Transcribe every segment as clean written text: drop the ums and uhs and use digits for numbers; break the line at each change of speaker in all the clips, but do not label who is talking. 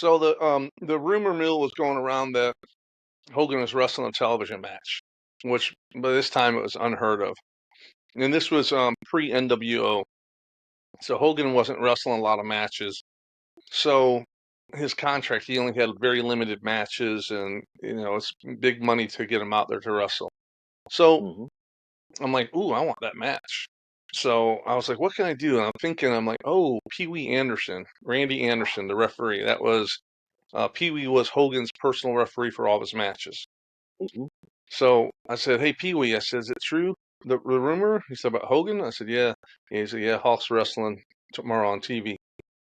So the rumor mill was going around that Hogan was wrestling a television match, which by this time it was unheard of. And this was pre NWO, so Hogan wasn't wrestling a lot of matches. So his contract, he only had very limited matches, and it's big money to get him out there to wrestle. So
Hmm.
I'm like, ooh, I want that match. So I was like, what can I do? And I'm thinking, I'm like, oh, Pee Wee Anderson, Randy Anderson, the referee. That was Pee Wee was Hogan's personal referee for all of his matches.
Hmm.
So I said, hey, Pee Wee, I said, is it true, the rumor? He said, about Hogan? I said, yeah. He said, yeah, Hulk's wrestling tomorrow on TV.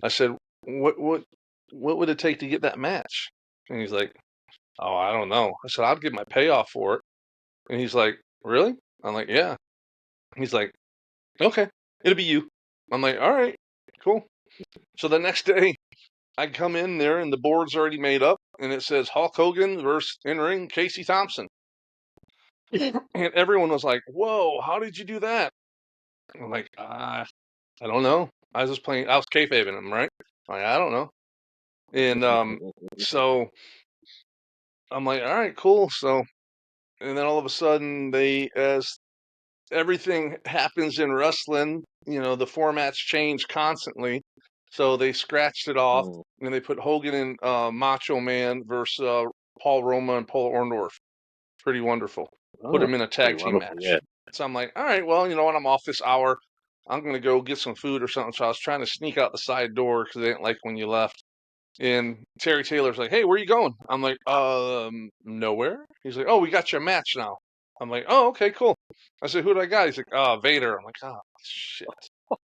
I said, what would it take to get that match? And he's like, oh, I don't know. I said, I'd give my payoff for it. And he's like, really? I'm like, yeah. He's like, okay, it'll be you. I'm like, all right, cool. So the next day, I come in there and the board's already made up, and it says Hulk Hogan versus in ring Casey Thompson. And everyone was like, whoa, how did you do that? I'm like, I don't know. I was just playing, I was kayfabing him, right? I'm like, I don't know. And so I'm like, all right, cool. So, and then all of a sudden, as everything happens in wrestling, the formats change constantly. So they scratched it off
Mm.
and they put Hogan and Macho Man versus Paul Roma and Paul Orndorff. Pretty wonderful. Put
Oh,
him in a
pretty
tag team
wonderful.
match.
Yeah.
So I'm like, all right, well, you know what? I'm off this hour. I'm going to go get some food or something. So I was trying to sneak out the side door because they didn't like when you left. And Terry Taylor's like, hey, where you going? I'm like, nowhere. He's like, oh, we got your match now. I'm like, oh, okay, cool. I said, who do I got? He's like, Vader. I'm like, oh, shit.